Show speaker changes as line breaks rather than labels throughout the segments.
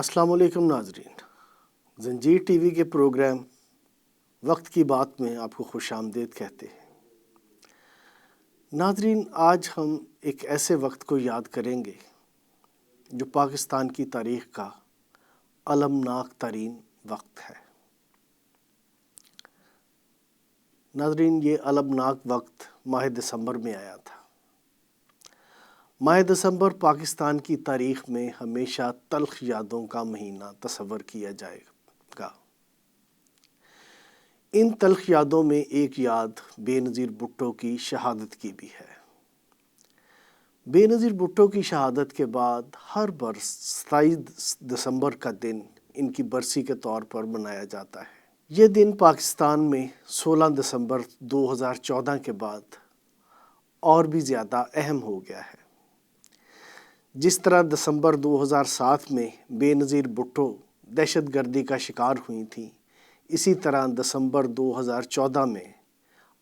السلام علیکم ناظرین، زنجیر ٹی وی کے پروگرام وقت کی بات میں آپ کو خوش آمدید کہتے ہیں۔ ناظرین، آج ہم ایک ایسے وقت کو یاد کریں گے جو پاکستان کی تاریخ کا المناک ترین وقت ہے۔ ناظرین، یہ المناک وقت ماہ دسمبر میں آیا تھا۔ ماہ دسمبر پاکستان کی تاریخ میں ہمیشہ تلخ یادوں کا مہینہ تصور کیا جائے گا۔ ان تلخ یادوں میں ایک یاد بے نظیر بھٹو کی شہادت کی بھی ہے۔ بے نظیر بھٹو کی شہادت کے بعد ہر برس 27 دسمبر کا دن ان کی برسی کے طور پر منایا جاتا ہے۔ یہ دن پاکستان میں 16 دسمبر 2014 کے بعد اور بھی زیادہ اہم ہو گیا ہے۔ جس طرح دسمبر 2007 میں بے نظیر بھٹو دہشت گردی کا شکار ہوئی تھیں، اسی طرح دسمبر 2014 میں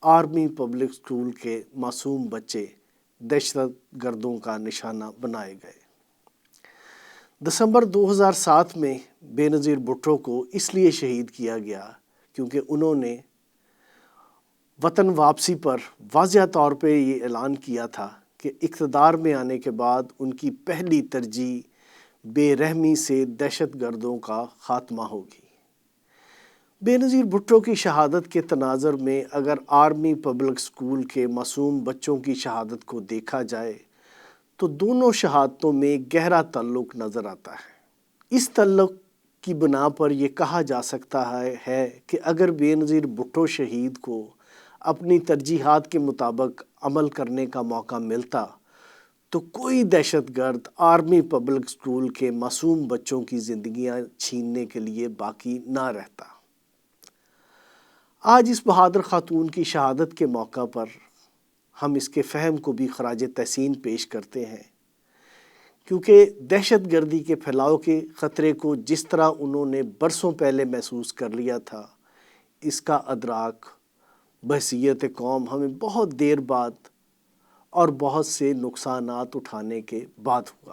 آرمی پبلک اسکول کے معصوم بچے دہشت گردوں کا نشانہ بنائے گئے۔ دسمبر 2007 میں بے نظیر بھٹو کو اس لیے شہید کیا گیا کیونکہ انہوں نے وطن واپسی پر واضح طور پہ یہ اعلان کیا تھا کہ اقتدار میں آنے کے بعد ان کی پہلی ترجیح بے رحمی سے دہشت گردوں کا خاتمہ ہوگی۔ بے نظیر بھٹو کی شہادت کے تناظر میں اگر آرمی پبلک اسکول کے معصوم بچوں کی شہادت کو دیکھا جائے تو دونوں شہادتوں میں گہرا تعلق نظر آتا ہے۔ اس تعلق کی بنا پر یہ کہا جا سکتا ہے کہ اگر بے نظیر بھٹو شہید کو اپنی ترجیحات کے مطابق عمل کرنے کا موقع ملتا تو کوئی دہشت گرد آرمی پبلک اسکول کے معصوم بچوں کی زندگیاں چھیننے کے لیے باقی نہ رہتا۔ آج اس بہادر خاتون کی شہادت کے موقع پر ہم اس کے فہم کو بھی خراج تحسین پیش کرتے ہیں، کیونکہ دہشت گردی کے پھیلاؤ کے خطرے کو جس طرح انہوں نے برسوں پہلے محسوس کر لیا تھا، اس کا ادراک بحیثیت قوم ہمیں بہت دیر بعد اور بہت سے نقصانات اٹھانے کے بعد ہوا۔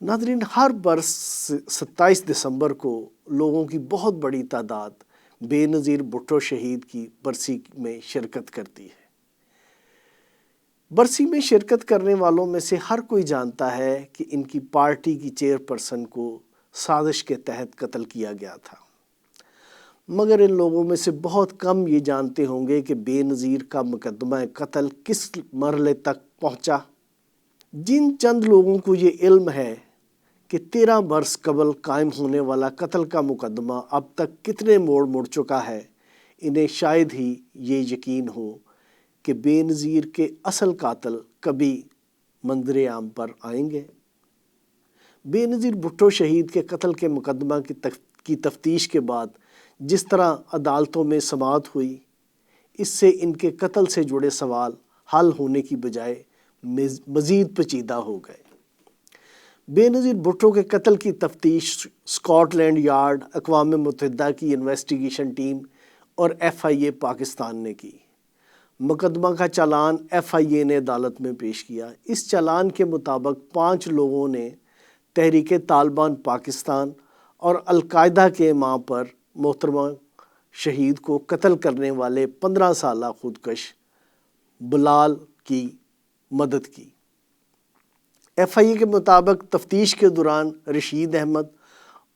ناظرین، ہر برس 27 دسمبر کو لوگوں کی بہت بڑی تعداد بے نظیر بھٹو شہید کی برسی میں شرکت کرتی ہے۔ برسی میں شرکت کرنے والوں میں سے ہر کوئی جانتا ہے کہ ان کی پارٹی کی چیئرپرسن کو سازش کے تحت قتل کیا گیا تھا، مگر ان لوگوں میں سے بہت کم یہ جانتے ہوں گے کہ بے نظیر کا مقدمہ قتل کس مرحلے تک پہنچا۔ جن چند لوگوں کو یہ علم ہے کہ 13 برس قبل قائم ہونے والا قتل کا مقدمہ اب تک کتنے موڑ مڑ چکا ہے، انہیں شاید ہی یہ یقین ہو کہ بے نظیر کے اصل قاتل کبھی منظر عام پر آئیں گے۔ بے نظیر بھٹو شہید کے قتل کے مقدمہ کی تفتیش کے بعد جس طرح عدالتوں میں سماعت ہوئی، اس سے ان کے قتل سے جڑے سوال حل ہونے کی بجائے مزید پیچیدہ ہو گئے۔ بے نظیر بھٹو کے قتل کی تفتیش اسکاٹ لینڈ یارڈ، اقوام متحدہ کی انویسٹیگیشن ٹیم اور FIA پاکستان نے کی۔ مقدمہ کا چالان FIA نے عدالت میں پیش کیا۔ اس چالان کے مطابق 5 لوگوں نے تحریک طالبان پاکستان اور القاعدہ کے ماں پر محترمہ شہید کو قتل کرنے والے 15 سالہ خودکش بلال کی مدد کی۔ FIA کے مطابق تفتیش کے دوران رشید احمد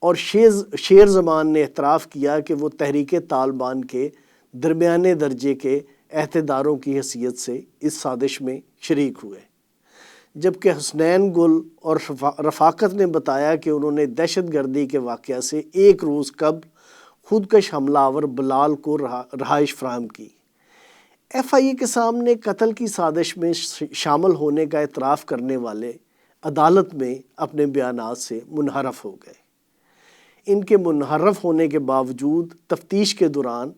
اور شیر زمان نے اعتراف کیا کہ وہ تحریک طالبان کے درمیانے درجے کے عہدیداروں کی حیثیت سے اس سازش میں شریک ہوئے، جبکہ حسنین گل اور رفاقت نے بتایا کہ انہوں نے دہشت گردی کے واقعہ سے 1 روز قبل خودکش حملہ آور بلال کو رہائش فراہم کی۔ FIA کے سامنے قتل کی سازش میں شامل ہونے کا اعتراف کرنے والے عدالت میں اپنے بیانات سے منحرف ہو گئے۔ ان کے منحرف ہونے کے باوجود تفتیش کے دوران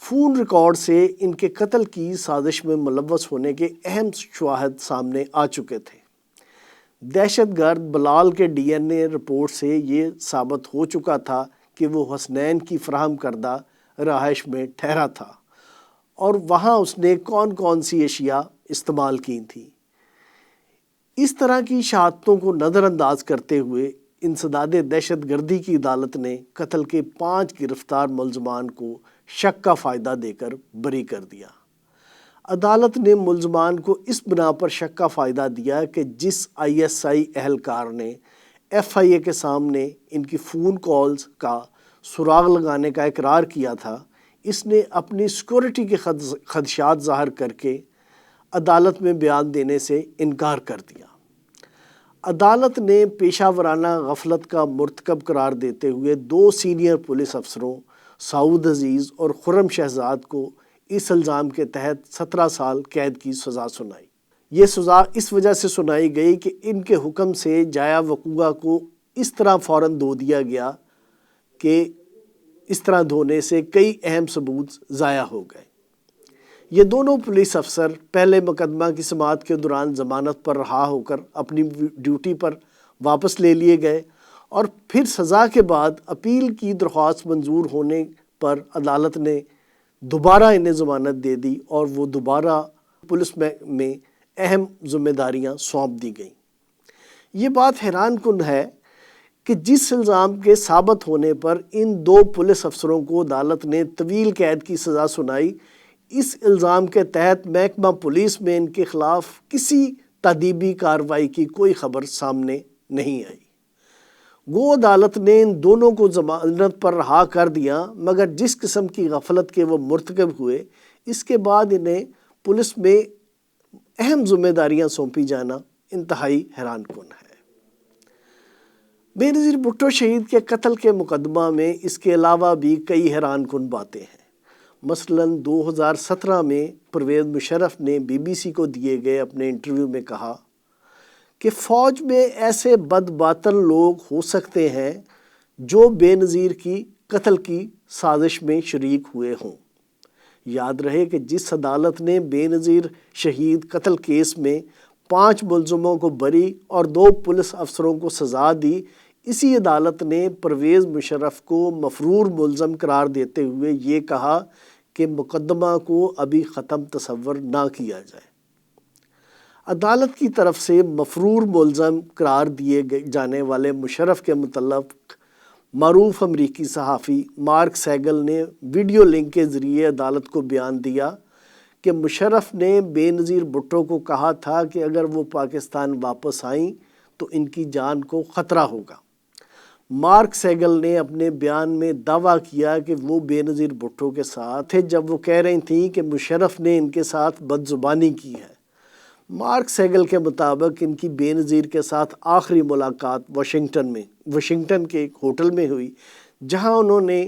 فون ریکارڈ سے ان کے قتل کی سازش میں ملوث ہونے کے اہم شواہد سامنے آ چکے تھے۔ دہشت گرد بلال کے DNA رپورٹ سے یہ ثابت ہو چکا تھا کہ وہ حسنین کی فراہم کردہ رہائش میں ٹھہرا تھا اور وہاں اس نے کون کون سی اشیاء استعمال کی تھیں۔ اس طرح کی شہادتوں کو نظر انداز کرتے ہوئے انسداد دہشت گردی کی عدالت نے قتل کے 5 گرفتار ملزمان کو شک کا فائدہ دے کر بری کر دیا۔ عدالت نے ملزمان کو اس بنا پر شک کا فائدہ دیا کہ جس ISI اہلکار نے FIA کے سامنے ان کی فون کالز کا سراغ لگانے کا اقرار کیا تھا، اس نے اپنی سیکورٹی کے خدشات ظاہر کر کے عدالت میں بیان دینے سے انکار کر دیا۔ عدالت نے پیشہ ورانہ غفلت کا مرتکب قرار دیتے ہوئے 2 سینئر پولیس افسروں سعود عزیز اور خرم شہزاد کو اس الزام کے تحت 17 سال قید کی سزا سنائی۔ یہ سزا اس وجہ سے سنائی گئی کہ ان کے حکم سے جایا وقوعہ کو اس طرح فوراً دھو دیا گیا کہ اس طرح دھونے سے کئی اہم ثبوت ضائع ہو گئے۔ یہ دونوں پولیس افسر پہلے مقدمہ کی سماعت کے دوران ضمانت پر رہا ہو کر اپنی ڈیوٹی پر واپس لے لیے گئے، اور پھر سزا کے بعد اپیل کی درخواست منظور ہونے پر عدالت نے دوبارہ انہیں ضمانت دے دی اور وہ دوبارہ پولیس میں اہم ذمہ داریاں سونپ دی گئیں۔ یہ بات حیران کن ہے کہ جس الزام کے ثابت ہونے پر ان 2 پولیس افسروں کو عدالت نے طویل قید کی سزا سنائی، اس الزام کے تحت محکمہ پولیس میں ان کے خلاف کسی تادیبی کارروائی کی کوئی خبر سامنے نہیں آئی۔ گو عدالت نے ان دونوں کو ضمانت پر رہا کر دیا، مگر جس قسم کی غفلت کے وہ مرتکب ہوئے، اس کے بعد انہیں پولیس میں اہم ذمہ داریاں سونپی جانا انتہائی حیران کن ہے۔ بے نظیر بھٹو شہید کے قتل کے مقدمہ میں اس کے علاوہ بھی کئی حیران کن باتیں ہیں۔ مثلاً 2017 میں پرویز مشرف نے BBC کو دیے گئے اپنے انٹرویو میں کہا کہ فوج میں ایسے بد باطن لوگ ہو سکتے ہیں جو بے نظیر کی قتل کی سازش میں شریک ہوئے ہوں۔ یاد رہے کہ جس عدالت نے بے نظیر شہید قتل کیس میں 5 ملزموں کو بری اور 2 پولیس افسروں کو سزا دی، اسی عدالت نے پرویز مشرف کو مفرور ملزم قرار دیتے ہوئے یہ کہا کہ مقدمہ کو ابھی ختم تصور نہ کیا جائے۔ عدالت کی طرف سے مفرور ملزم قرار دیے جانے والے مشرف کے متعلق معروف امریکی صحافی مارک سیگل نے ویڈیو لنک کے ذریعے عدالت کو بیان دیا کہ مشرف نے بے نظیر بھٹو کو کہا تھا کہ اگر وہ پاکستان واپس آئیں تو ان کی جان کو خطرہ ہوگا۔ مارک سیگل نے اپنے بیان میں دعویٰ کیا کہ وہ بے نظیر بھٹو کے ساتھ تھے جب وہ کہہ رہی تھیں کہ مشرف نے ان کے ساتھ بدزبانی کی ہے۔ مارک سیگل کے مطابق ان کی بے نظیر کے ساتھ آخری ملاقات واشنگٹن کے ایک ہوٹل میں ہوئی، جہاں انہوں نے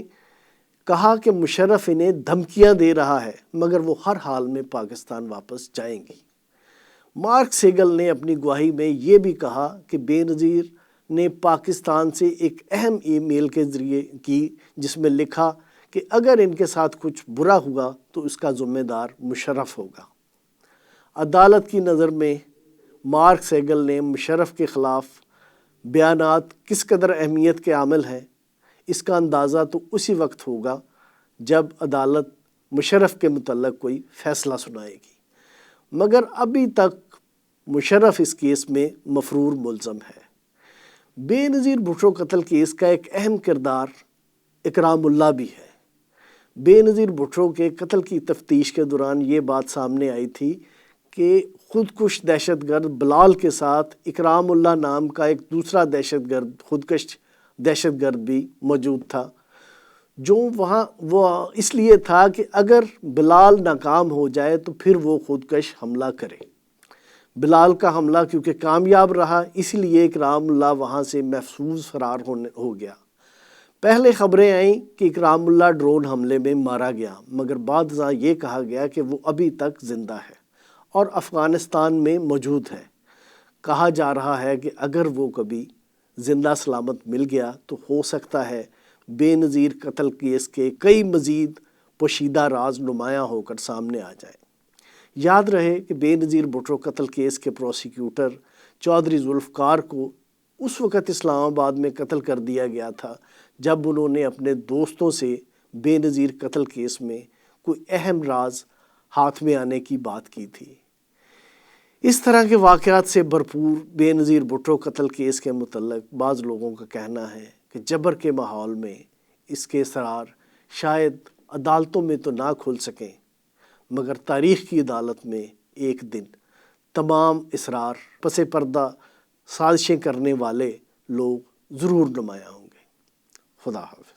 کہا کہ مشرف انہیں دھمکیاں دے رہا ہے مگر وہ ہر حال میں پاکستان واپس جائیں گی۔ مارک سیگل نے اپنی گواہی میں یہ بھی کہا کہ بے نظیر نے پاکستان سے ایک اہم ای میل کے ذریعے کی جس میں لکھا کہ اگر ان کے ساتھ کچھ برا ہوا تو اس کا ذمہ دار مشرف ہوگا۔ عدالت کی نظر میں مارک سیگل نے مشرف کے خلاف بیانات کس قدر اہمیت کے حامل ہیں، اس کا اندازہ تو اسی وقت ہوگا جب عدالت مشرف کے متعلق کوئی فیصلہ سنائے گی، مگر ابھی تک مشرف اس کیس میں مفرور ملزم ہے۔ بے نظیر بھٹو قتل کیس کا ایک اہم کردار اکرام اللہ بھی ہے۔ بے نظیر بھٹو کے قتل کی تفتیش کے دوران یہ بات سامنے آئی تھی کہ خودکش دہشت گرد بلال کے ساتھ اکرام اللہ نام کا ایک دوسرا خودکش دہشت گرد بھی موجود تھا، جو وہاں وہ اس لیے تھا کہ اگر بلال ناکام ہو جائے تو پھر وہ خودکش حملہ کرے۔ بلال کا حملہ کیونکہ کامیاب رہا، اسی لیے اکرام اللہ وہاں سے محفوظ فرار ہو گیا۔ پہلے خبریں آئیں کہ اکرام اللہ ڈرون حملے میں مارا گیا، مگر بعد ازاں یہ کہا گیا کہ وہ ابھی تک زندہ ہے اور افغانستان میں موجود ہے۔ کہا جا رہا ہے کہ اگر وہ کبھی زندہ سلامت مل گیا تو ہو سکتا ہے بے نظیر قتل کیس کے کئی مزید پوشیدہ راز نمایاں ہو کر سامنے آ جائیں۔ یاد رہے کہ بے نظیر بھٹو قتل کیس کے پروسیکیوٹر چودھری ذوالفقار کو اس وقت اسلام آباد میں قتل کر دیا گیا تھا جب انہوں نے اپنے دوستوں سے بے نظیر قتل کیس میں کوئی اہم راز ہاتھ میں آنے کی بات کی تھی۔ اس طرح کے واقعات سے بھرپور بے نظیر بھٹو قتل کیس کے متعلق بعض لوگوں کا کہنا ہے کہ جبر کے ماحول میں اس کے اسرار شاید عدالتوں میں تو نہ کھل سکیں، مگر تاریخ کی عدالت میں ایک دن تمام اسرار پس پردہ سازشیں کرنے والے لوگ ضرور نمایاں ہوں گے۔ خدا حافظ۔